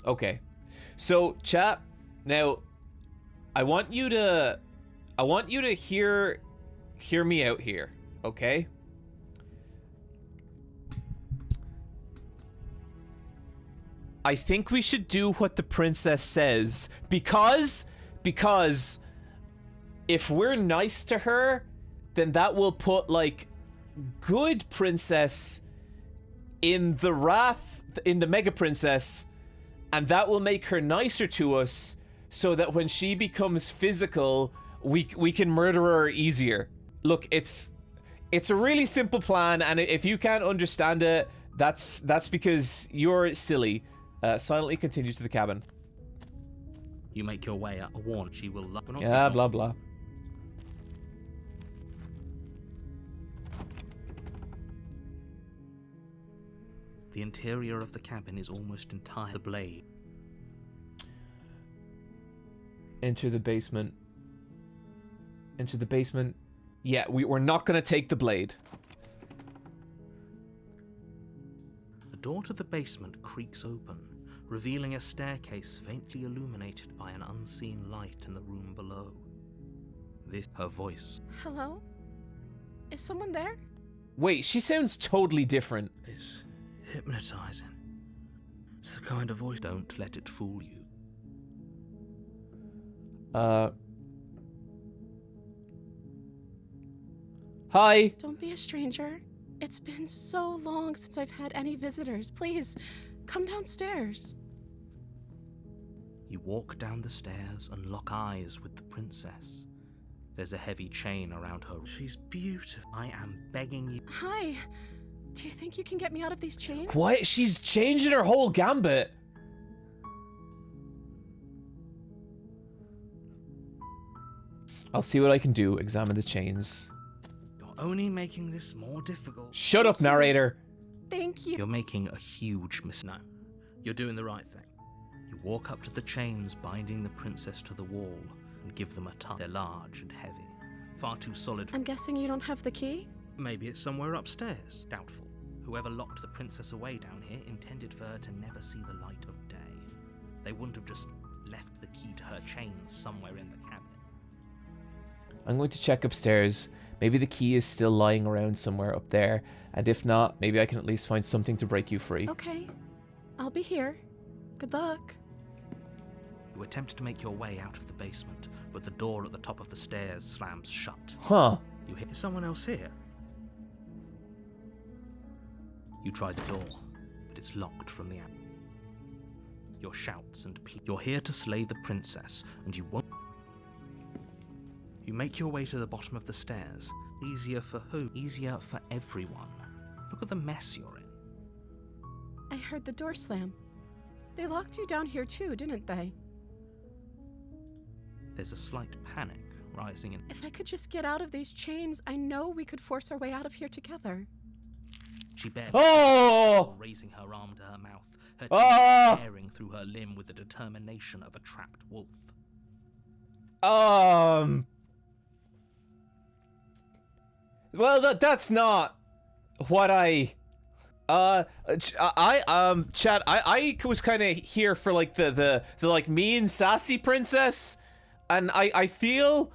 Okay. So, chat, now, I want you to hear me out here, okay? I think we should do what the princess says, because if we're nice to her, then that will put, like, good princess in the Mega Princess, and that will make her nicer to us, so that when she becomes physical, we can murder her easier. Look, it's a really simple plan, and if you can't understand it, that's because you're silly. Silently continue to the cabin. You make your way up a warn. She will. Yeah, blah blah. The interior of the cabin is almost entirely the blade. Enter the basement. Enter the basement. Yeah, we're not gonna take the blade. The door to the basement creaks open, revealing a staircase faintly illuminated by an unseen light in the room below. This, her voice. Hello? Is someone there? Wait, she sounds totally different. Is hypnotizing. It's the kind of voice. Don't let it fool you. Hi. Don't be a stranger. It's been so long since I've had any visitors. Please, come downstairs. You walk down the stairs and lock eyes with the princess. There's a heavy chain around her. She's beautiful. I am begging you. Hi. Do you think you can get me out of these chains? What? She's changing her whole gambit. I'll see what I can do. Examine the chains. You're only making this more difficult. Shut up, narrator. Thank you. You're making a huge mistake. No, you're doing the right thing. You walk up to the chains binding the princess to the wall and give them a tug. They're large and heavy. Far too solid. I'm guessing you don't have the key? Maybe it's somewhere upstairs. Doubtful. Whoever locked the princess away down here intended for her to never see the light of day. They wouldn't have just left the key to her chains somewhere in the cabinet. I'm going to check upstairs. Maybe the key is still lying around somewhere up there. And if not, maybe I can at least find something to break you free. Okay. I'll be here. Good luck. You attempt to make your way out of the basement, but the door at the top of the stairs slams shut. Huh. You hear someone else here? You try the door, but it's locked from the outside. Your shouts and pleas. You're here to slay the princess, and you won't. You make your way to the bottom of the stairs. Easier for who? Easier for everyone. Look at the mess you're in. I heard the door slam. They locked you down here too, didn't they? There's a slight panic rising in. If I could just get out of these chains, I know we could force our way out of here together. She barely raising her arm to her mouth, her teeth tearing through her limb with the determination of a trapped wolf. Well, that's not what I Chad, I was kind of here for like the like mean sassy princess, and I feel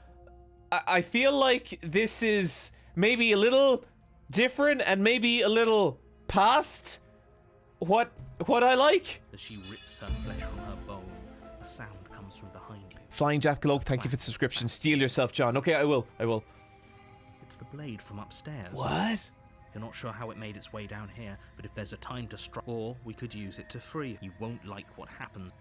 like this is maybe a little different and maybe a little past what I like. As she rips her flesh from her bone, a sound comes from behind you. Flying Jack Globe, thank you for the subscription. Steal yourself, John. Okay, I will. It's the blade from upstairs. What? You're not sure how it made its way down here, but if there's a time to strike, or we could use it to free. You won't like what happens.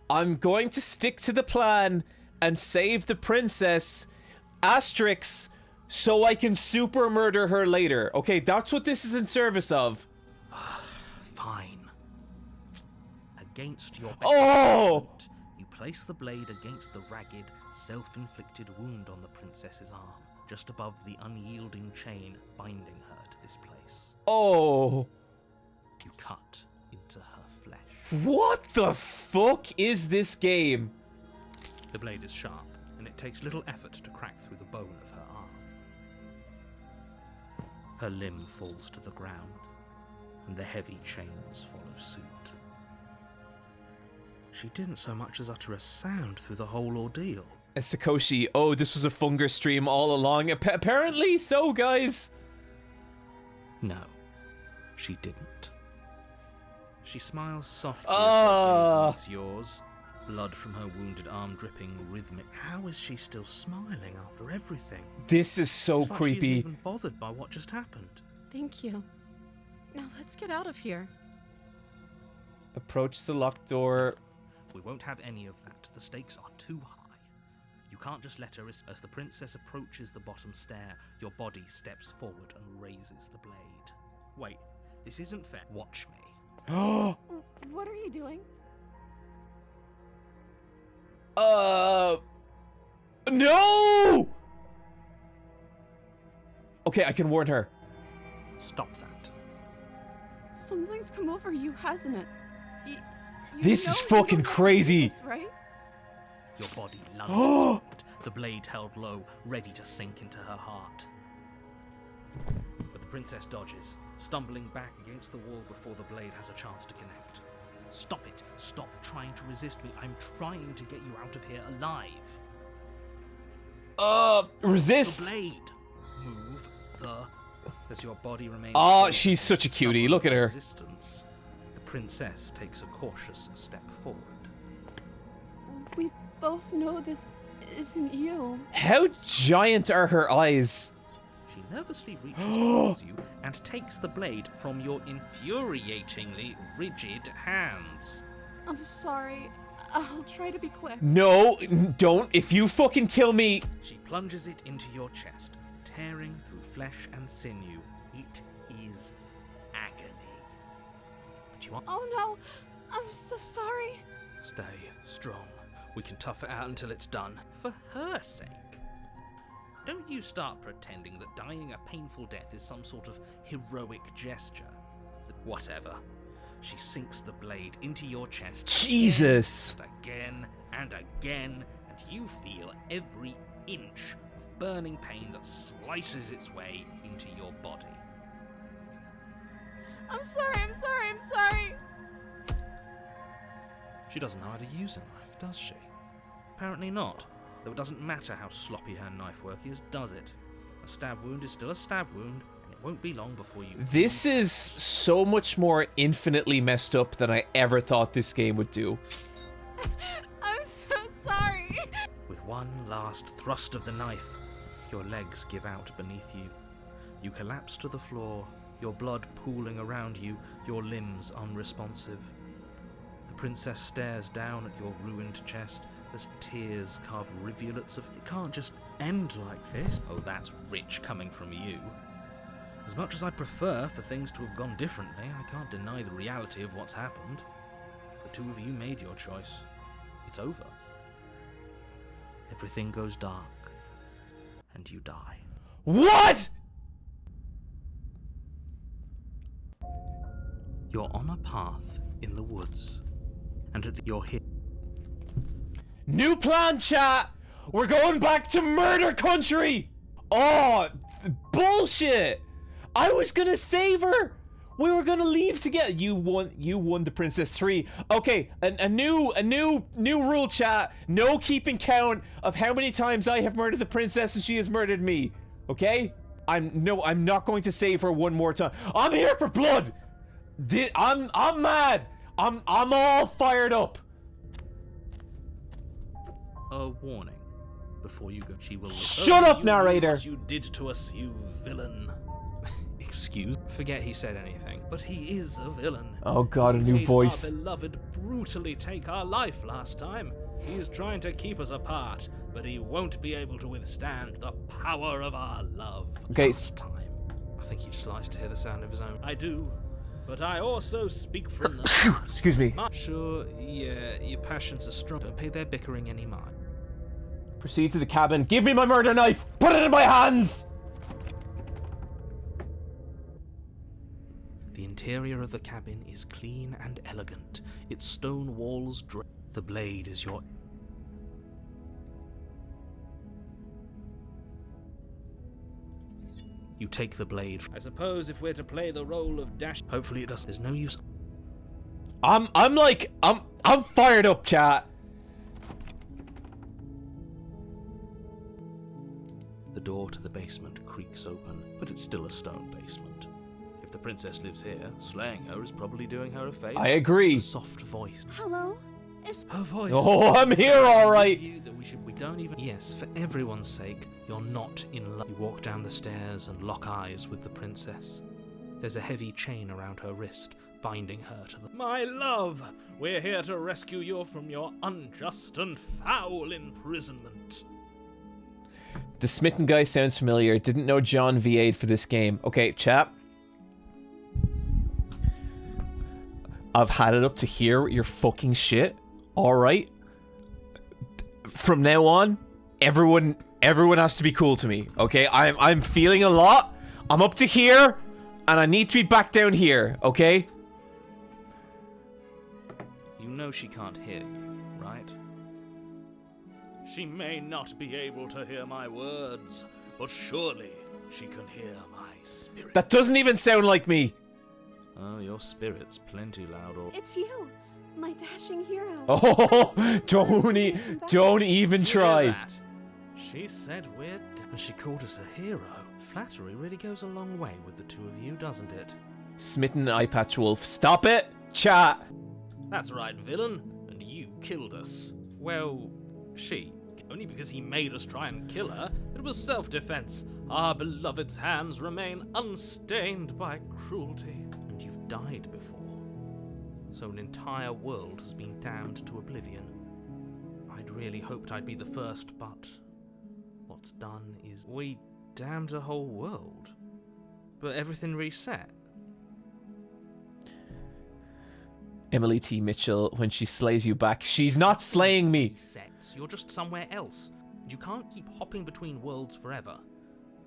I'm going to stick to the plan and save the princess, asterisk, so I can super murder her later. Okay, that's what this is in service of. Fine. Against your Oh! You place the blade against the ragged, self-inflicted wound on the princess's arm, just above the unyielding chain binding her to this place. Oh. You cut into her flesh. What the fuck is this game? The blade is sharp, and it takes little effort to crack through the bone of her arm. Her limb falls to the ground, and the heavy chains follow suit. She didn't so much as utter a sound through the whole ordeal. Sakoshi, oh, this was a Fungus stream all along. Apparently so, guys. No, she didn't. She smiles softly as her gaze meets yours, blood from her wounded arm dripping rhythmic. How is she still smiling after everything? This is so It's like creepy. She isn't even bothered by what just happened. Thank you. Now let's get out of here. Approach the locked door. We won't have any of that. The stakes are too high. You can't just let her. As the princess approaches the bottom stair, your body steps forward and raises the blade. Wait, this isn't fair. Watch me. What are you doing? No! Okay, I can warn her. Stop that. Something's come over you, hasn't it? You This know is you fucking don't have to do crazy. this, right? Your body lunges forward, the blade held low, ready to sink into her heart. But the princess dodges, stumbling back against the wall before the blade has a chance to connect. Stop it! Stop trying to resist me. I'm trying to get you out of here alive. Resist. The blade. Move the. As your body remains. Oh, she's such a cutie. Look at her. Resistance. The princess takes a cautious step forward. We both know this isn't you. How giant are her eyes? She nervously reaches towards you and takes the blade from your infuriatingly rigid hands. I'm sorry. I'll try to be quick. No, don't. If you fucking kill me. She plunges it into your chest, tearing through flesh and sinew. It is agony. But you are. Oh no, I'm so sorry. Stay strong. We can tough it out until it's done. For her sake. Don't you start pretending that dying a painful death is some sort of heroic gesture. Whatever. She sinks the blade into your chest. Jesus. Again and again, and you feel every inch of burning pain that slices its way into your body. I'm sorry. She doesn't know how to use a knife, does she? Apparently not. Though it doesn't matter how sloppy her knife work is, does it? A stab wound is still a stab wound, and it won't be long before you... This is so much more infinitely messed up than I ever thought this game would do. I'm so sorry. With one last thrust of the knife, your legs give out beneath you. You collapse to the floor, your blood pooling around you, your limbs unresponsive. The princess stares down at your ruined chest as tears carve rivulets of... It can't just end like this. Oh, that's rich coming from you. As much as I'd prefer for things to have gone differently, I can't deny the reality of what's happened. The two of you made your choice. It's over. Everything goes dark, and you die. What? You're on a path in the woods, and you're hit. New plan, chat! We're going back to murder country! Oh, bullshit! I was gonna save her! We were gonna leave together. You won the Princess 3. Okay, a new rule, chat. No keeping count of how many times I have murdered the princess and she has murdered me. Okay? I'm not going to save her one more time. I'm here for blood! I'm mad! I'm all fired up! A warning before you go. She will Shut up, you narrator! What you did to us, you villain. Excuse? Forget he said anything. But he is a villain. Oh god, a new Made voice. Our beloved brutally take our life last time. He is trying to keep us apart, but he won't be able to withstand the power of our love. Okay. Last time. I think he just likes to hear the sound of his own. I do. But I also speak from the... Excuse me. Sure, yeah, your passions are strong. Don't pay their bickering any mind. Proceed to the cabin. Give me my murder knife! Put it in my hands! The interior of the cabin is clean and elegant. Its stone walls The blade is your... You take the blade. I suppose if we're to play the role of Dash... Hopefully it doesn't... There's no use... I'm fired up, chat. The door to the basement creaks open, but it's still a stone basement. If the princess lives here, slaying her is probably doing her a favor. I agree. A soft voice. Hello? Her voice. Oh, I'm here, all right. We don't even. Yes, for everyone's sake, you're not in love. You walk down the stairs and lock eyes with the princess. There's a heavy chain around her wrist, binding her to the. My love, we're here to rescue you from your unjust and foul imprisonment. The smitten guy sounds familiar. Didn't know John VA'd for this game. Okay, chap. I've had it up to here with your fucking shit. Alright. From now on, everyone has to be cool to me. Okay? I'm feeling a lot. I'm up to here, and I need to be back down here, okay? You know she can't hear you, right? She may not be able to hear my words, but surely she can hear my spirit. That doesn't even sound like me. Oh, your spirit's plenty loud. It's you, my dashing hero. Oh, don't even try. That? She said we're and she called us a hero. Flattery really goes a long way with the two of you, doesn't it? Smitten Eyepatch Wolf. Stop it, chat. That's right, villain. And you killed us. Well, she. Only because he made us try and kill her. It was self-defense. Our beloved's hands remain unstained by cruelty. And you've died before. So an entire world has been damned to oblivion. I'd really hoped I'd be the first, but what's done is we damned a whole world. But everything reset. Emily T. Mitchell, when she slays you back, she's not slaying me. Resets. You're just somewhere else. You can't keep hopping between worlds forever.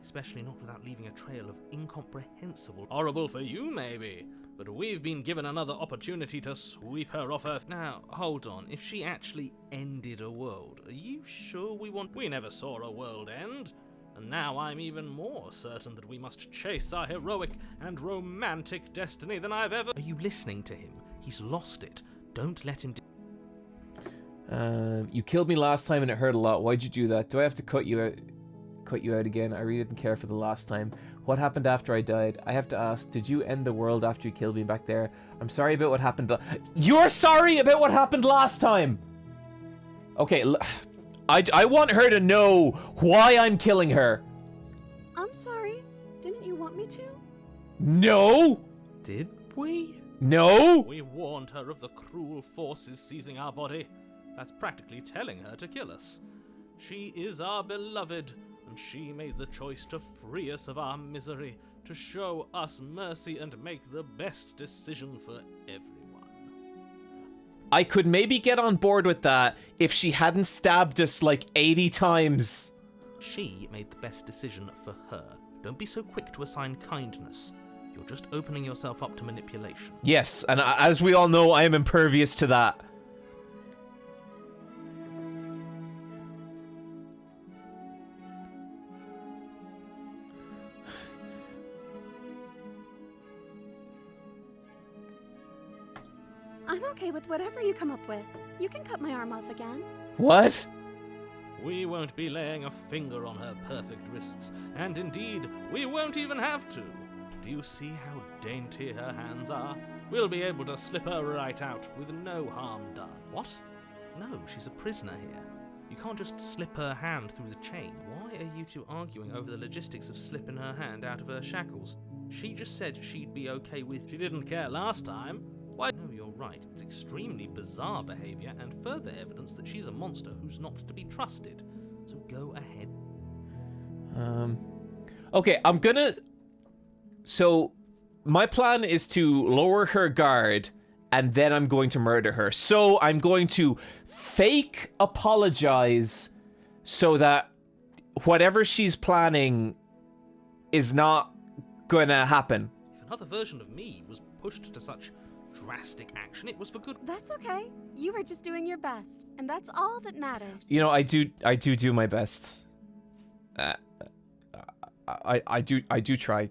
Especially not without leaving a trail of incomprehensible. Horrible for you, maybe. But we've been given another opportunity to sweep her off Earth. Now, hold on. If she actually ended a world, are you sure we want... We never saw a world end. And now I'm even more certain that we must chase our heroic and romantic destiny than I've ever... Are you listening to him? He's lost it. Don't let him... You killed me last time and it hurt a lot. Why'd you do that? Do I have to cut you out again? I really didn't care for the last time. What happened after I died? I have to ask, did you end the world after you killed me back there? I'm sorry about what happened. You're sorry about what happened last time! Okay, I want her to know why I'm killing her. I'm sorry. Didn't you want me to? No! Did we? No! We warned her of the cruel forces seizing our body. That's practically telling her to kill us. She is our beloved, and she made the choice to free us of our misery, to show us mercy and make the best decision for everyone. I could maybe get on board with that if she hadn't stabbed us like 80 times. She made the best decision for her. Don't be so quick to assign kindness. You're just opening yourself up to manipulation. Yes, and as we all know, I am impervious to that. I'm okay with whatever you come up with. You can cut my arm off again. What? We won't be laying a finger on her perfect wrists, and indeed, we won't even have to. Do you see how dainty her hands are? We'll be able to slip her right out with no harm done. What? No, she's a prisoner here. You can't just slip her hand through the chain. Why are you two arguing over the logistics of slipping her hand out of her shackles? She just said she'd be okay with... She didn't care last time. Why? No, you're right. It's extremely bizarre behavior and further evidence that she's a monster who's not to be trusted. So go ahead. Okay, I'm gonna... So, my plan is to lower her guard, and then I'm going to murder her. So, I'm going to fake apologize so that whatever she's planning is not gonna happen. If another version of me was pushed to such drastic action, it was for good. That's okay. You were just doing your best, and that's all that matters. You know, I do my best. I do try.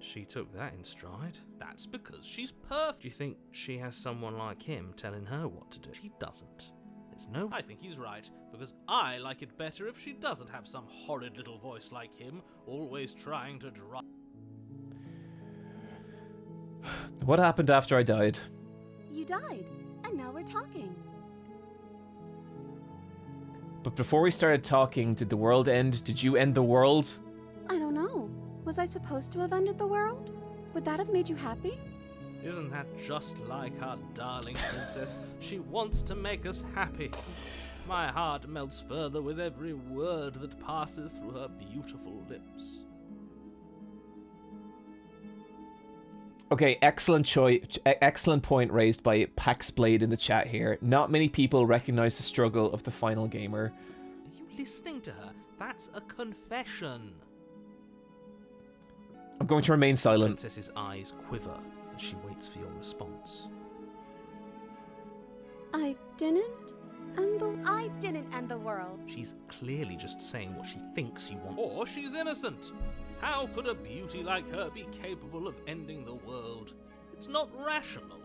She took that in stride. That's because she's perfect. Do you think she has someone like him telling her what to do? She doesn't. There's no... I think he's right, because I like it better if she doesn't have some horrid little voice like him, always trying to drive. What happened after I died? You died, and now we're talking. But before we started talking, did the world end? Did you end the world? I don't know. Was I supposed to have ended the world? Would that have made you happy? Isn't that just like our darling princess? She wants to make us happy. My heart melts further with every word that passes through her beautiful lips. Okay, excellent choice. Excellent point raised by Pax Blade in the chat here. Not many people recognize the struggle of the final gamer. Are you listening to her? That's a confession. I'm going to remain The silent. princess's eyes quiver as she waits for your response. I didn't end the world. She's clearly just saying what she thinks you want. Or she's innocent. How could a beauty like her be capable of ending the world? It's not rational.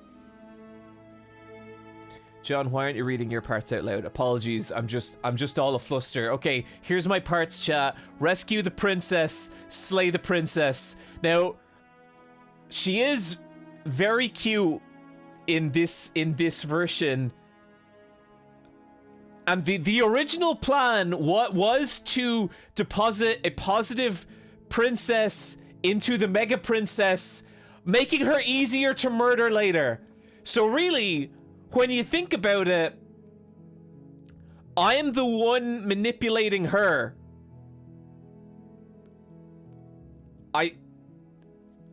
John, why aren't you reading your parts out loud? Apologies, I'm just all a fluster. Okay, here's my parts, chat. Rescue the princess, slay the princess. Now, she is very cute in this version. And the original plan was to deposit a positive princess into the mega princess, making her easier to murder later. So really, when you think about it, I am the one manipulating her.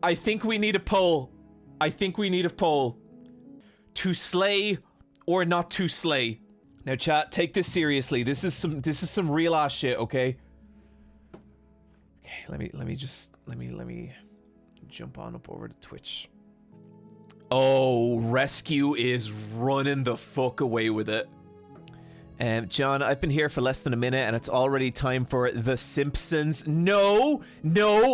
I think we need a poll. I think we need a poll. To slay or not to slay. Now, chat, take this seriously. This is some real ass shit, okay? Okay, let me jump on up over to Twitch. Oh, Rescue is running the fuck away with it. John, I've been here for less than a minute and it's already time for The Simpsons. No,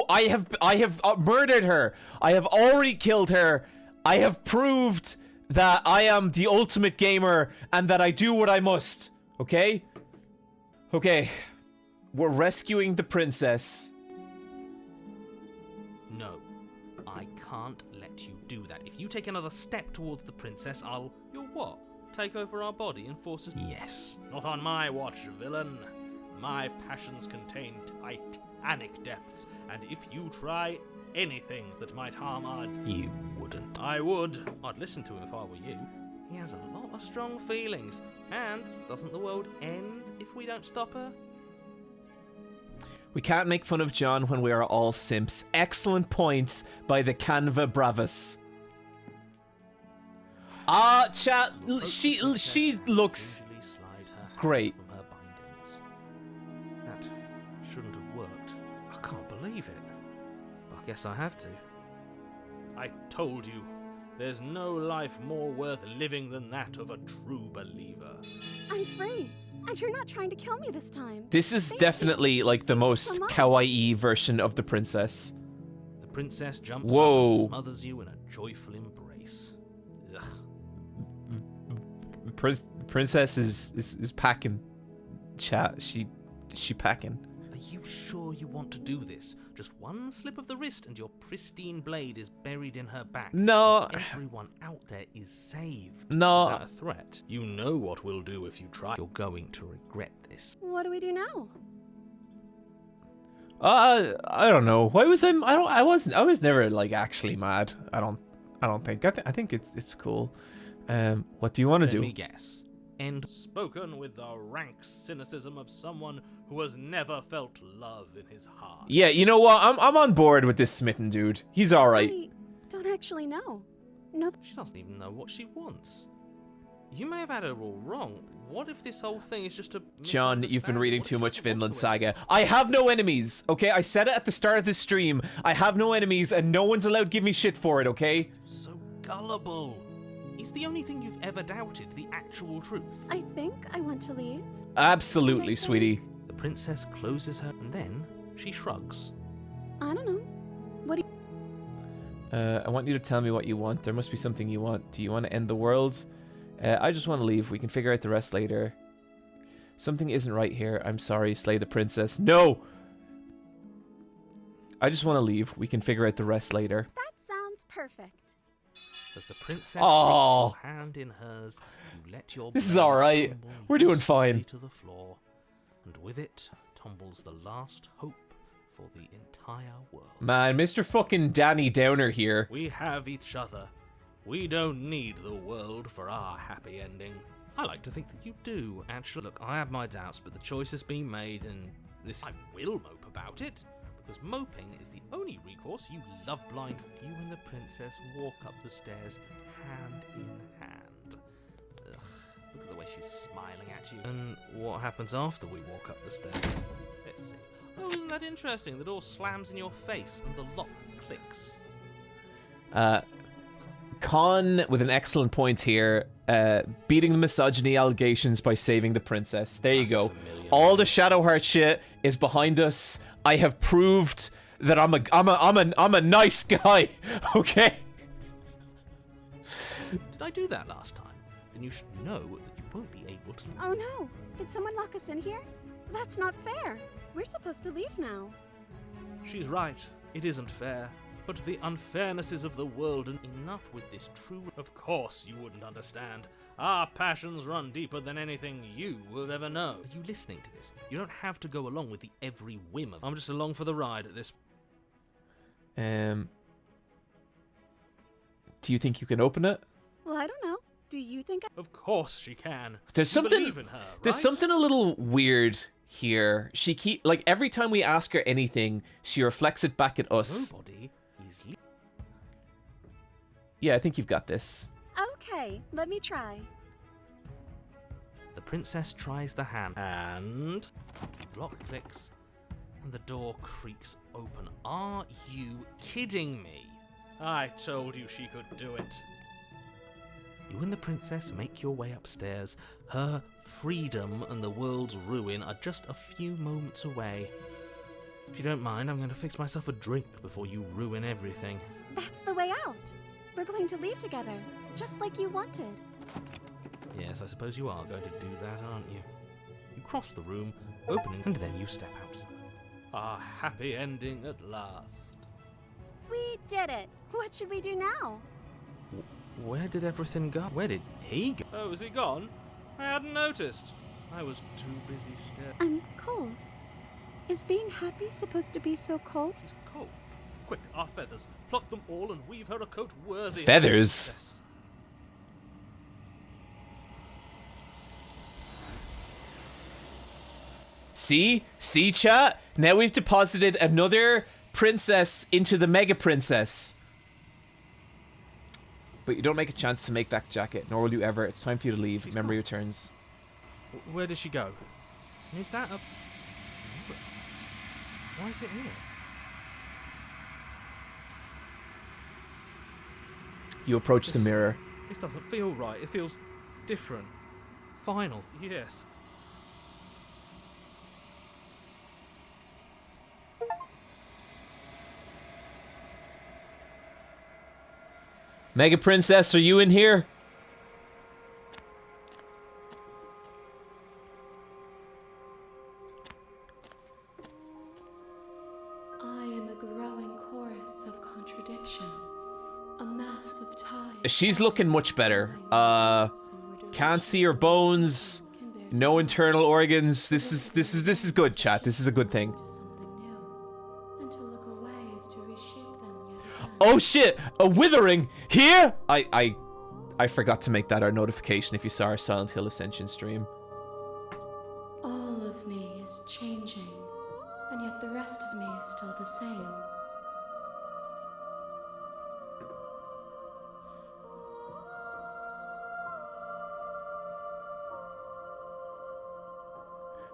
I have murdered her. I have already killed her. I have proved that I am the ultimate gamer and that I do what I must. Okay? Okay. We're rescuing the princess. No, I can't let you do that. If you take another step towards the princess, I'll... You'll what? Take over our body and force us... Yes. Not on my watch, villain. My passions contain titanic depths, and if you try anything that might harm our... You wouldn't. I would. I'd listen to him if I were you. He has a lot of strong feelings. And doesn't the world end if we don't stop her? We can't make fun of John when we are all simps. Excellent points by the Canva Bravus. Chat, she looks Usually slide her hand great. from her bindings. That shouldn't have worked. I can't believe it. But I guess I have to. I told you. There's no life more worth living than that of a true believer. I'm free, and you're not trying to kill me this time. This is Thank definitely you. like the most so much. kawaii version of the princess. The princess jumps Whoa. up and smothers you in a joyful embrace. Ugh. Princess is packing. Chat, she packing. Are you sure you want to do this? Just one slip of the wrist and your pristine blade is buried in her back. No, Everyone out there is saved. no. Is that a threat? You know what we'll do if you try. You're going to regret this. What do we do now? I don't know. Why was I was never like actually mad. I don't think. I think it's cool. What do you want to Let do? me guess. End. Spoken with the rank cynicism of someone who has never felt love in his heart. Yeah, you know what? I'm on board with this smitten dude. He's all right. I don't actually know. No, She doesn't even know what she wants. You may have had her all wrong. What if this whole thing is just a... John, you've been misunderstanding? reading What too if much she doesn't want Vinland to Saga. I have no enemies, okay? I said it at the start of this stream. I have no enemies, and no one's allowed to give me shit for it, okay? So gullible. Is the only thing you've ever doubted the actual truth? I think I want to leave. Absolutely, sweetie. The princess closes her and then she shrugs. I don't know. What do I want you to tell me what you want. There must be something you want. Do you want to end the world? I just want to leave. We can figure out the rest later. Something isn't right here. I'm sorry. Slay the princess. No! I just want to leave. We can figure out the rest later. That sounds perfect. As the princess Oh. takes your hand in hers, you let your This is blade alright. tumble We're doing uselessly fine. to the floor, and with it tumbles the last hope for the entire world. Man, Mr. fucking Danny Downer here. We have each other. We don't need the world for our happy ending. I like to think that you do, actually. Look, I have my doubts, but the choice has been made, and this I will mope about it, because moping is the only recourse. You love-blind. You and the princess walk up the stairs hand in hand. Ugh, look at the way she's smiling at you. And what happens after we walk up the stairs? Let's see. Oh, isn't that interesting? The door slams in your face, and the lock clicks. Con with an excellent point here. Beating the misogyny allegations by saving the princess. There you That's go. familiar. All the Shadowheart shit is behind us. I have proved that I'm a nice guy. Okay. Did I do that last time? Then you should know that you won't be able to. Oh no! Did someone lock us in here? That's not fair. We're supposed to leave now. She's right. It isn't fair. But the unfairnesses of the world and enough with this true... Of course you wouldn't understand. Our passions run deeper than anything you will ever know. Are you listening to this? You don't have to go along with the every whim of. I'm just along for the ride at this. Do you think you can open it? Well, I don't know. Do you think Of course she can. There's You something. believe in her, There's right? something a little weird here. She like every time we ask her anything, she reflects it back at us. Nobody is. Yeah, I think you've got this. Okay, let me try. The princess tries the hand, and the lock clicks, and the door creaks open. Are you kidding me? I told you she could do it. You and the princess make your way upstairs. Her freedom and the world's ruin are just a few moments away. If you don't mind, I'm going to fix myself a drink before you ruin everything. That's the way out. We're going to leave together, just like you wanted. Yes, I suppose you are going to do that, aren't you? You cross the room, opening, and then you step outside. Our happy ending at last. We did it. What should we do now? Where did everything go? Where did he go? Oh, is he gone? I hadn't noticed. I was too busy staring. I'm cold. Is being happy supposed to be so cold? She's cold. Quick, our feathers. Pluck them all and weave her a coat worthy. of Feathers? a princess. See, chat? Now we've deposited another princess into the mega princess. But you don't make a chance to make that jacket, nor will you ever. It's time for you to leave. She's Remember gone. your turns. Where did she go? And is that a... Why is it here? You approach the mirror. This doesn't feel right. It feels different. Final. Yes. Mega princess, are you in here? I am a growing chorus of contradiction, a mass of ties. She's looking much better. Can't see her bones. No internal organs. This is good, chat. This is a good thing. Oh shit! A withering here. I forgot to make that our notification. If you saw our Silent Hill Ascension stream. All of me is changing, and yet the rest of me is still the same.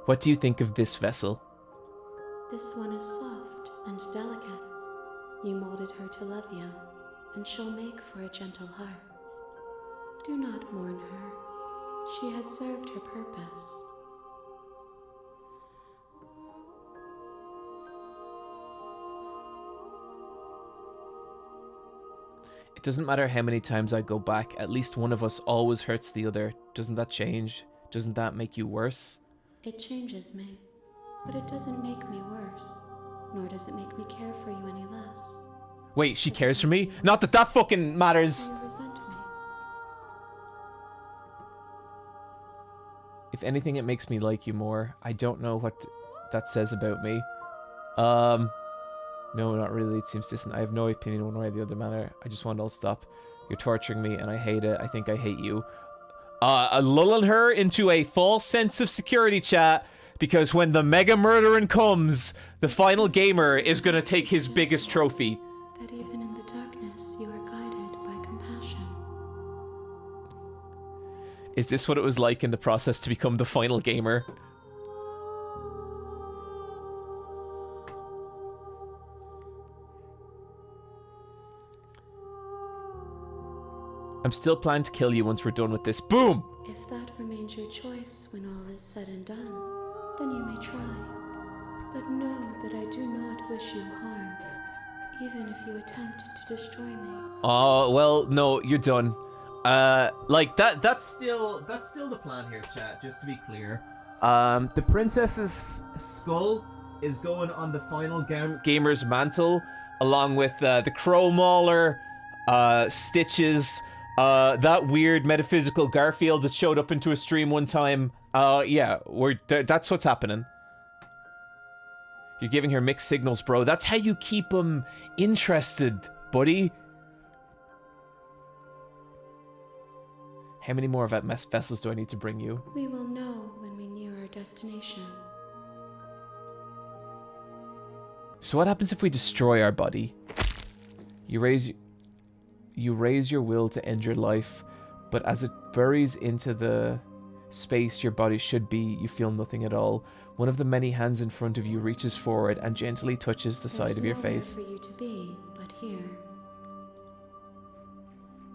What do you think of this vessel? This one is soft and delicate. You molded her to love you, and she'll make for a gentle heart. Do not mourn her. She has served her purpose. doesn't matter how many times I go back, at least one of us always hurts the other. Doesn't that change? Doesn't that make you worse? It changes me, but it doesn't make me worse, nor does it make me care for you any less. Wait, she cares for me? Not that that fucking matters! You resent me. If anything, it makes me like you more. I don't know what that says about me. No, not really. It seems distant. I have no opinion one way or the other matter. I just want it all to stop. You're torturing me, and I hate it. I think I hate you. Lulling her into a false sense of security, chat, because when the mega murdering comes, the final gamer is gonna take his biggest trophy. That even in the darkness, you are guided by compassion. Is this what it was like in the process to become the final gamer? I'm still planning to kill you once we're done with this. Boom! If that remains your choice when all is said and done, then you may try. But know that I do not wish you harm, even if you attempt to destroy me. Oh, well, no, you're done. Like, that's still the plan here, chat, just to be clear. The princess's skull is going on the final gamer's mantle, along with the Crow Mauler, Stitches, that weird metaphysical Garfield that showed up into a stream one time. Yeah, that's what's happening. You're giving her mixed signals, bro. That's how you keep them interested, buddy. How many more of that mess vessels do I need to bring you? We will know when we near our destination. So what happens if we destroy our body? You raise your will to end your life, but as it buries into the space your body should be, you feel nothing at all. One of the many hands in front of you reaches forward and gently touches the side of your face. There's nowhere for you to be but here.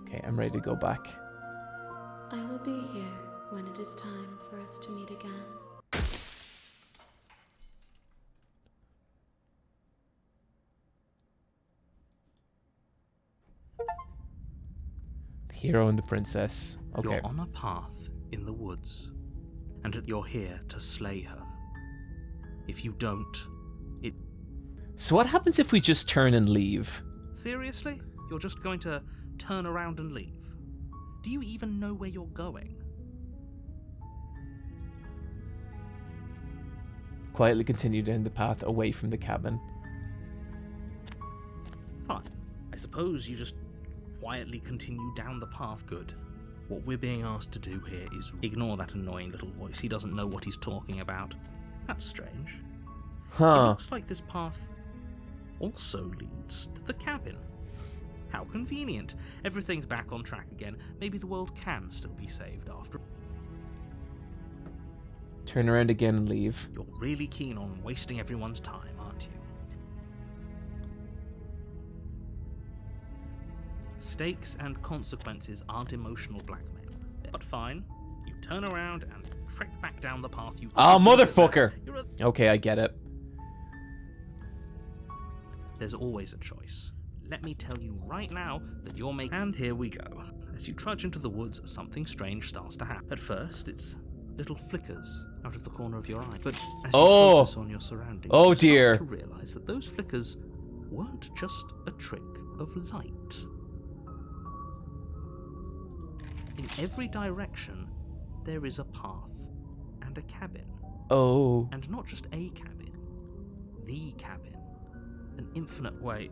Okay, I'm ready to go back. I will be here when it is time for us to meet again. The hero and the princess. Okay. You're on a path in the woods, and you're here to slay her. If you don't, it... So what happens if we just turn and leave? Seriously? You're just going to turn around and leave? Do you even know where you're going? Quietly continue down the path away from the cabin. Fine. I suppose you just quietly continue down the path. Good. What we're being asked to do here is ignore that annoying little voice. He doesn't know what he's talking about. That's strange. It Huh. looks like this path also leads to the cabin. How convenient. Everything's back on track again. Maybe the world can still be saved after. Turn around again and leave. You're really keen on wasting everyone's time, aren't you? Stakes and consequences aren't emotional blackmail. But fine, you turn around and trek back down the path you... Oh, motherfucker! You're a... Okay, I get it. There's always a choice. Let me tell you right now that you're making... And here we go. As you trudge into the woods, something strange starts to happen. At first, it's little flickers out of the corner of your eye. But as you focus on your surroundings, oh you dear. start to realize that those flickers weren't just a trick of light. In every direction, there is a path and a cabin. Oh. And not just a cabin. The cabin. An infinite... Wait,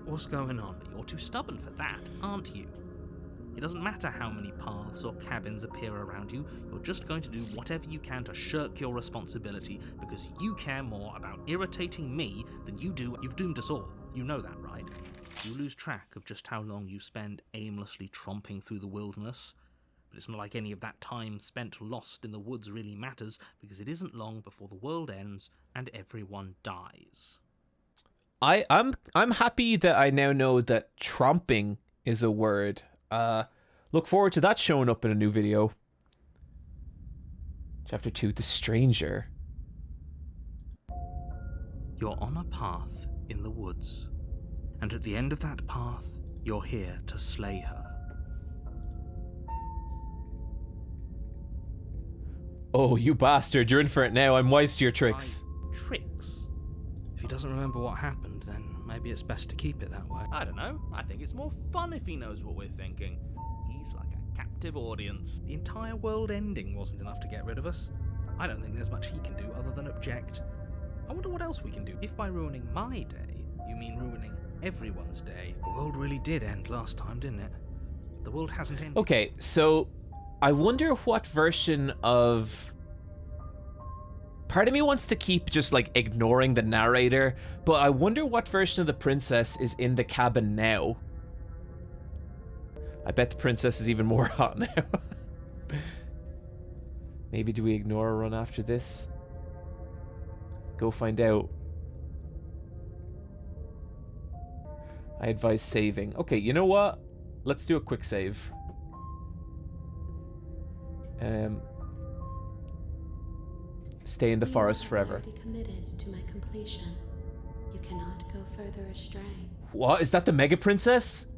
what's going on? You're too stubborn for that, aren't you? It doesn't matter how many paths or cabins appear around you, you're just going to do whatever you can to shirk your responsibility because you care more about irritating me than you do. You've doomed us all. You know that, right? You lose track of just how long you spend aimlessly tromping through the wilderness. But it's not like any of that time spent lost in the woods really matters, because it isn't long before the world ends and everyone dies. I'm happy that I now know that tromping is a word. Look forward to that showing up in a new video. Chapter 2, The Stranger. You're on a path in the woods, and at the end of that path You're here to slay her. Oh, you bastard, you're in for it now. I'm wise to your tricks. Tricks? If he doesn't remember what happened, then maybe it's best to keep it that way. I don't know. I think it's more fun if he knows what we're thinking. He's like a captive audience. The entire world ending wasn't enough to get rid of us. I don't think there's much he can do other than object. I wonder what else we can do. If by ruining my day, you mean ruining everyone's day. The world really did end last time, didn't it? The world hasn't ended. Okay, so I wonder what version of... Part of me wants to keep just, like, ignoring the narrator, but I wonder what version of the princess is in the cabin now. I bet the princess is even more hot now. Maybe do we ignore a run after this? Go find out. I advise saving. Okay, you know what? Let's do a quick save. Stay in the forest forever. You are already committed to my completion. You cannot go further astray. What? Is that the Mega Princess?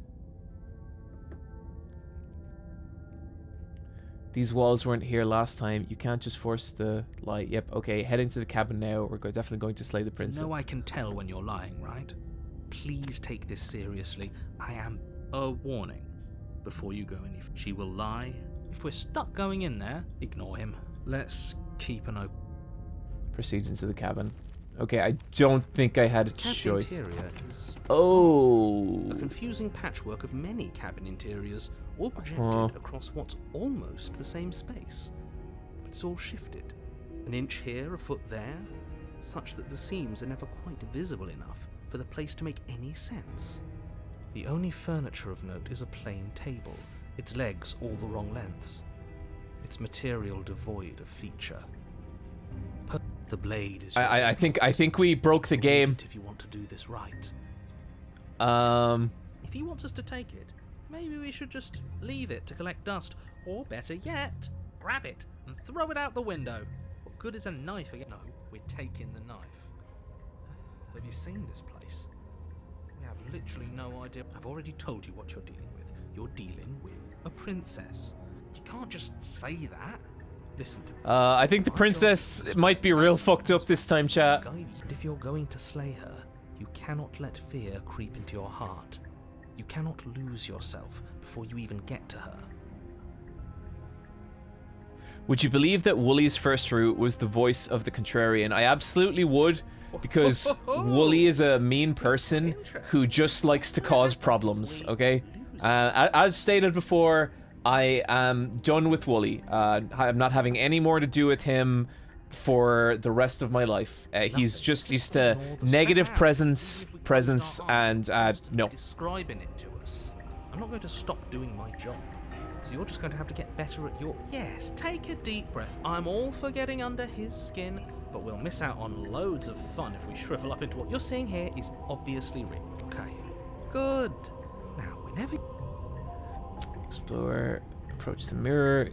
These walls weren't here last time. You can't just force the light. Yep, okay. Heading to the cabin now. We're definitely going to slay the princess. No, I can tell when you're lying, right? Please take this seriously. I am a warning before you go any. She will lie. If we're stuck going in there, Ignore him. Let's keep an open. Proceed into the cabin. Okay, I don't think I had a Cabin choice. interior is Oh. a confusing patchwork of many cabin interiors, all projected across what's almost the same space. But it's all shifted. An inch here, a foot there, such that the seams are never quite visible enough for the place to make any sense. The only furniture of note is a plain table, its legs all the wrong lengths, its material devoid of feature. The blade is. I think we broke the game. If you want to do this right. if he wants us to take it, maybe we should just leave it to collect dust. Or better yet, grab it and throw it out the window. What good is a knife again? No, we're taking the knife. Have you seen this place? We have literally no idea. I've already told you what you're dealing with. You're dealing with a princess. You can't just say that. Listen to me. I think the princess might be real fucked up this time, chat. If you're going to slay her, you cannot let fear creep into your heart. You cannot lose yourself before you even get to her. Would you believe that Wooly's first route was the voice of the contrarian? I absolutely would, because Wooly is a mean person who just likes to cause problems, okay? As stated before, I am done with Wooly. I'm not having any more to do with him for the rest of my life. He's just a negative presence, and no. Describing it to us. I'm not going to stop doing my job. So you're just going to have to get better at your... Yes, take a deep breath. I'm all for getting under his skin, but we'll miss out on loads of fun if we shrivel up into what you're seeing here is obviously real. Okay, good. Now, whenever... Explore, approach the mirror.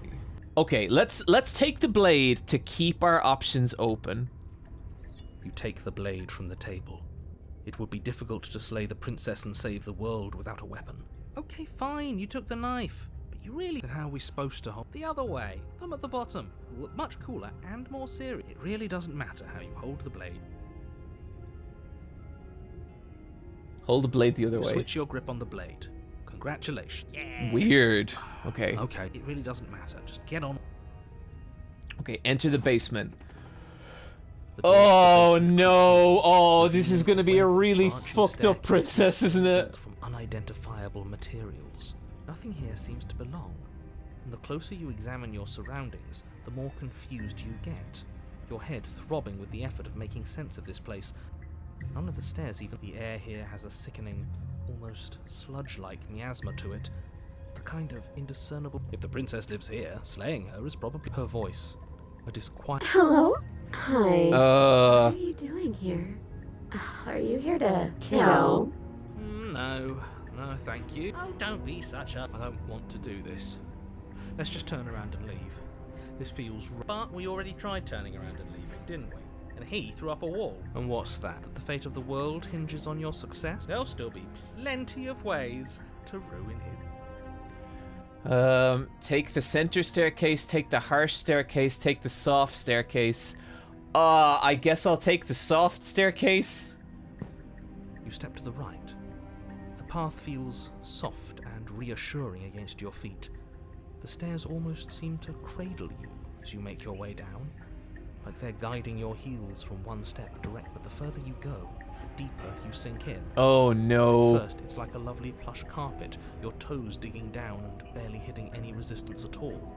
Okay, let's take the blade to keep our options open. You take the blade from the table. It would be difficult to slay the princess and save the world without a weapon. Okay, fine, you took the knife. But you really... How are we supposed to hold... The other way. Thumb at the bottom. Will look much cooler and more serious. It really doesn't matter how you hold the blade. Hold the blade the other way. Switch your grip on the blade. Congratulations. Yes. Weird. Okay. Okay, it really doesn't matter. Just get on. Okay, enter the basement. Oh no! Oh, this is gonna be a really fucked up princess, isn't it? From unidentifiable materials. Nothing here seems to belong. And the closer you examine your surroundings, the more confused you get. Your head throbbing with the effort of making sense of this place. None of the stairs, even the air here has a sickening, almost sludge-like miasma to it. The kind of indiscernible... If the princess lives here, slaying her is probably her voice. A disquiet... Hello? Hi. What are you doing here? Are you here to kill? No, thank you. Oh, don't be such a... I don't want to do this. Let's just turn around and leave. This feels... But we already tried turning around and leaving, didn't we? And he threw up a wall. And what's that? That the fate of the world hinges on your success? There'll still be plenty of ways to ruin his. Take the center staircase, take the harsh staircase, take the soft staircase. I guess I'll take the soft staircase. You step to the right. The path feels soft and reassuring against your feet. The stairs almost seem to cradle you as you make your way down, like they're guiding your heels from one step direct, but the further you go, the deeper you sink in. Oh no. First, it's like a lovely plush carpet, your toes digging down and barely hitting any resistance at all.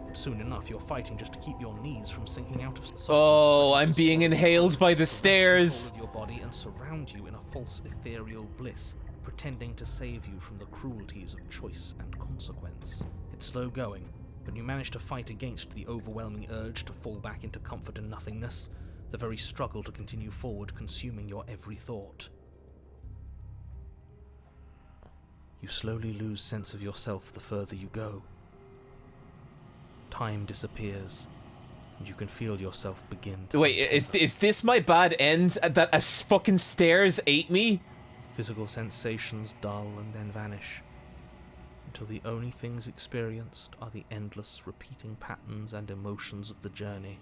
But soon enough, you're fighting just to keep your knees from sinking out of softness. Oh, I'm being inhaled by the stairs. Of your body and surround you in a false ethereal bliss, pretending to save you from the cruelties of choice and consequence. It's slow going, but you manage to fight against the overwhelming urge to fall back into comfort and nothingness, the very struggle to continue forward consuming your every thought. You slowly lose sense of yourself the further you go. Time disappears, and you can feel yourself begin to... Wait, is this my bad end? That a fucking stairs ate me? Physical sensations dull and then vanish, until the only things experienced are the endless repeating patterns and emotions of the journey,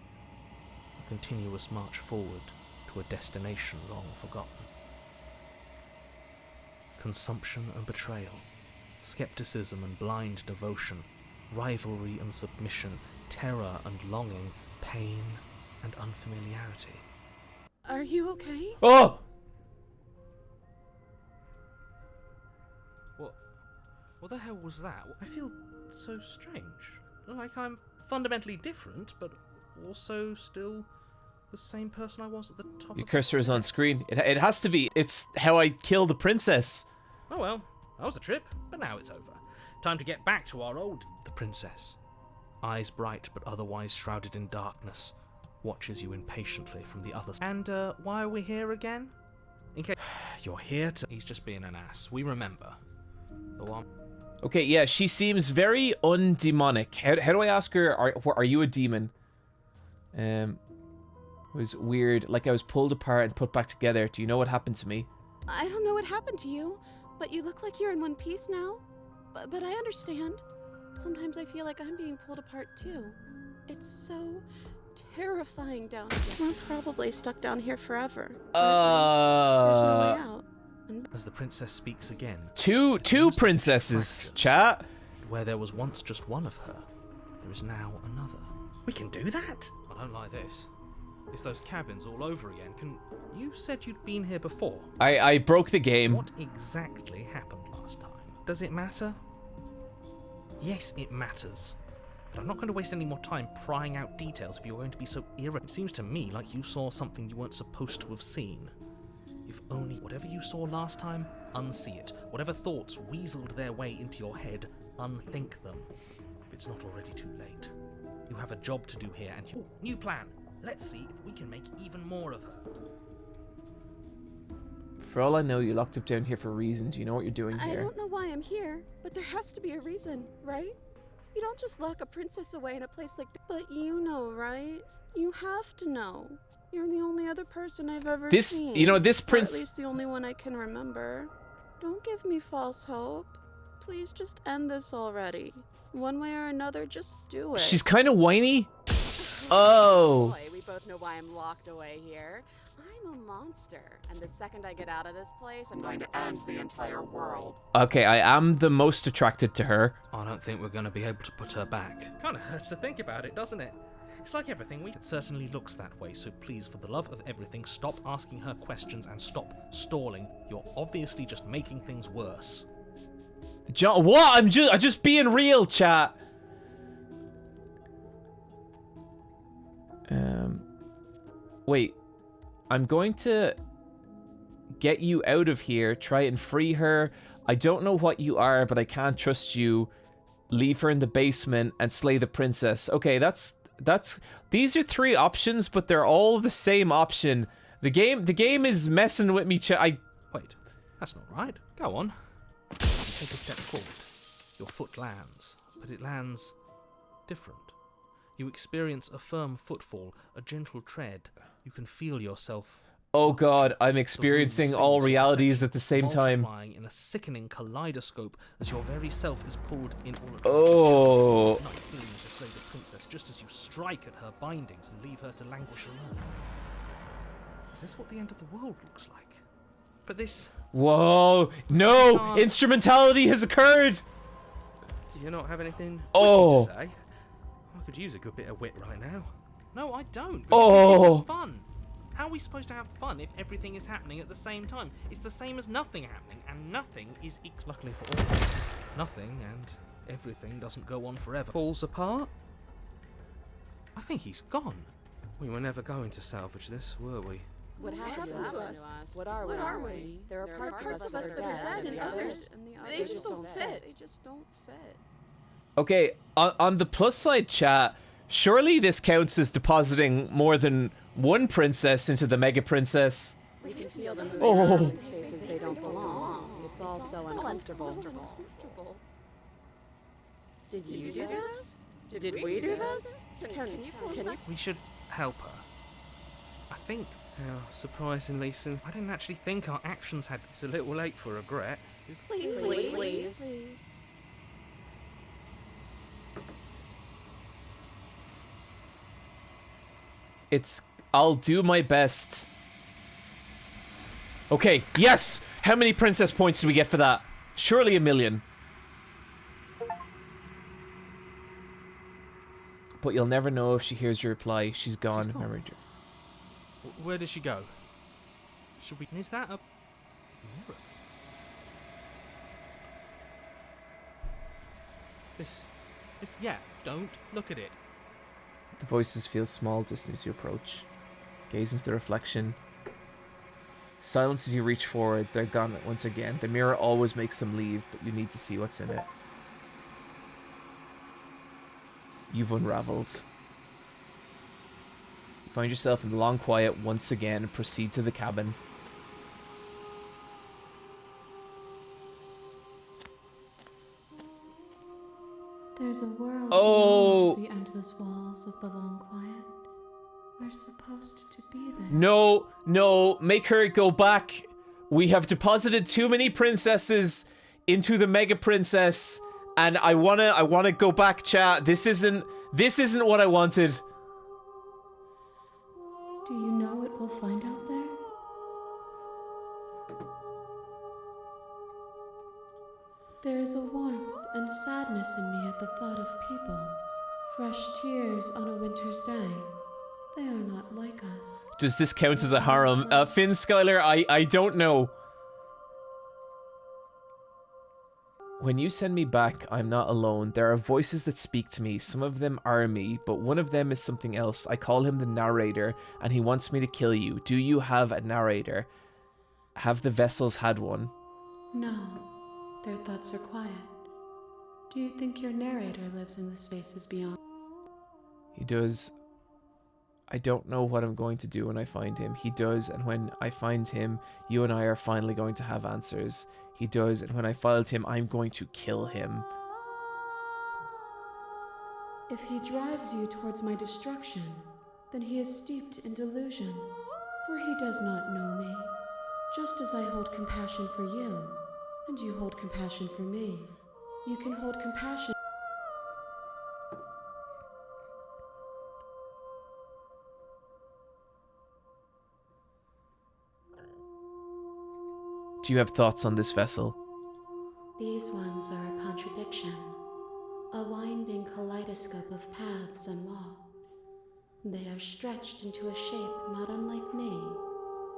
a continuous march forward to a destination long forgotten. Consumption and betrayal, skepticism and blind devotion, rivalry and submission, terror and longing, pain and unfamiliarity. Are you okay? Oh! What the hell was that? I feel so strange. Like I'm fundamentally different, but also still the same person I was at the top. Your cursor is on screen. It has to be. It's how I kill the princess. Oh well, that was a trip, but now it's over. Time to get back to our old... The princess, eyes bright but otherwise shrouded in darkness, watches you impatiently from the other side. And why are we here again? In case you're here to... He's just being an ass. We remember. The one... Okay, yeah, she seems very undemonic. How do I ask her, are you a demon? It was weird, like I was pulled apart and put back together. Do you know what happened to me? I don't know what happened to you, but you look like you're in one piece now. But I understand. Sometimes I feel like I'm being pulled apart too. It's so terrifying down here. We're probably stuck down here forever. There's no way out. As the princess speaks again. Two princesses, chat. Where there was once just one of her, there is now another. We can do that? I don't like this. It's those cabins all over again. You said you'd been here before. I broke the game. What exactly happened last time? Does it matter? Yes, it matters. But I'm not going to waste any more time prying out details if you're going to be so irritated. It seems to me like you saw something you weren't supposed to have seen. If only whatever you saw last time, unsee it. Whatever thoughts weaseled their way into your head, unthink them. If it's not already too late. You have a job to do here and you... New plan! Let's see if we can make even more of her. For all I know, you locked up down here for a reason. Do you know what you're doing here? I don't know why I'm here, but there has to be a reason, right? You don't just lock a princess away in a place like that. But you know, right? You have to know. You're the only other person I've ever seen. You know, this Or prince... at least the only one I can remember. Don't give me false hope. Please just end this already. One way or another, just do it. She's kind of whiny. Oh. Boy, we both know why I'm locked away here. I'm a monster, and the second I get out of this place, I'm going to end the entire world. Okay, I am the most attracted to her. I don't think we're going to be able to put her back. Kind of hurts to think about it, doesn't it? It's like everything It certainly looks that way, so please, for the love of everything, stop asking her questions and stop stalling. You're obviously just making things worse. John, what? I'm just being real, chat. Wait. I'm going to get you out of here, try and free her. I don't know what you are, but I can't trust you. Leave her in the basement and slay the princess. Okay, that's these are three options, but they're all the same option. The game is messing with me, Wait, that's not right. Go on. Take a step forward. Your foot lands, but it lands different. You experience a firm footfall, a gentle tread. You can feel yourself Oh god, I'm experiencing all realities at the same time. Multiplying in a sickening kaleidoscope as your very self is pulled in all Oh. Not killing to slay the princess just as you strike at her bindings and leave her to languish alone. Is this what the end of the world looks like? But this... Whoa. No! Instrumentality has occurred! Do you not have anything Oh. witty to say? I could use a good bit of wit right now. No, I don't. Oh. This isn't fun. How are we supposed to have fun if everything is happening at the same time? It's the same as nothing happening, and nothing is luckily for all. Nothing and everything doesn't go on forever. Falls apart? I think he's gone. We were never going to salvage this, were we? What happened to us? What are we? There are parts of us that are dead, and others, they just don't fit. They just don't fit. Okay, on the plus side, chat, surely this counts as depositing more than one princess into the Mega Princess. We can feel them moving around in spaces they don't belong. It's all so uncomfortable. Did you do this? Did we do this? Can you? We should help her. I think, surprisingly, since I didn't actually think our actions had... It's a little late for regret. Please. I'll do my best. Okay, yes! How many princess points do we get for that? Surely 1 million. But you'll never know if she hears your reply. She's gone. Remember. Where did she go? Should we... Is that a... mirror? This... Yeah, don't look at it. The voices feel small just as you approach. Gaze into the reflection. Silence as you reach forward. They're gone once again. The mirror always makes them leave, but you need to see what's in it. You've unraveled. You find yourself in the long quiet once again and proceed to the cabin. There's a world Oh. beyond the endless walls of the long quiet. We're supposed to be there. No, make her go back. We have deposited too many princesses into the Mega Princess, and I wanna go back, chat. This isn't what I wanted. Do you know what we'll find out there? There is a warmth and sadness in me at the thought of people. Fresh tears on a winter's day. They are not like us. Does this count as a harem? Finn, Skylar, I don't know. When you send me back, I'm not alone. There are voices that speak to me. Some of them are me, but one of them is something else. I call him the narrator, and he wants me to kill you. Do you have a narrator? Have the vessels had one? No, their thoughts are quiet. Do you think your narrator lives in the spaces beyond? He does. I don't know what I'm going to do when I find him. He does, and when I find him, you and I are finally going to have answers. He does, and when I find him, I'm going to kill him. If he drives you towards my destruction, then he is steeped in delusion, for he does not know me. Just as I hold compassion for you, and you hold compassion for me, you can hold compassion. Do you have thoughts on this vessel? These ones are a contradiction, a winding kaleidoscope of paths and wall. They are stretched into a shape not unlike me,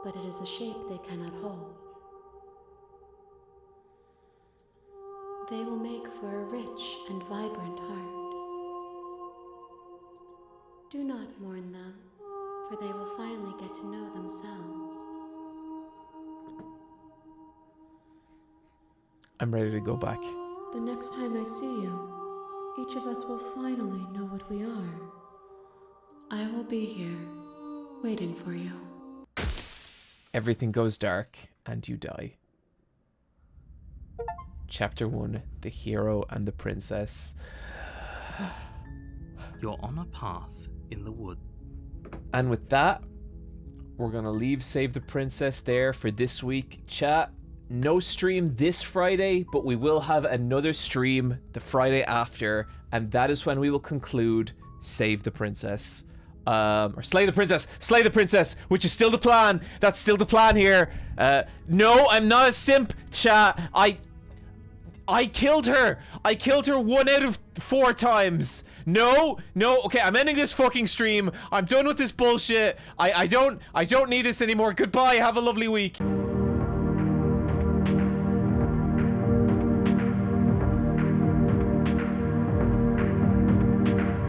but it is a shape they cannot hold. They will make for a rich and vibrant heart. Do not mourn them, for they will finally get to know themselves. I'm ready to go back. The next time I see you, each of us will finally know what we are. I will be here, waiting for you. Everything goes dark, and you die. Chapter 1, The Hero and the Princess. You're on a path in the wood. And with that, we're gonna leave Save the Princess there for this week. Chat, no stream this Friday, but we will have another stream the Friday after, and that is when we will conclude Save the Princess. Or Slay the Princess, which is still the plan. That's still the plan here. No, I'm not a simp, chat. I killed her. I killed her 1 out of 4 times. No. Okay, I'm ending this fucking stream. I'm done with this bullshit. I don't need this anymore. Goodbye. Have a lovely week.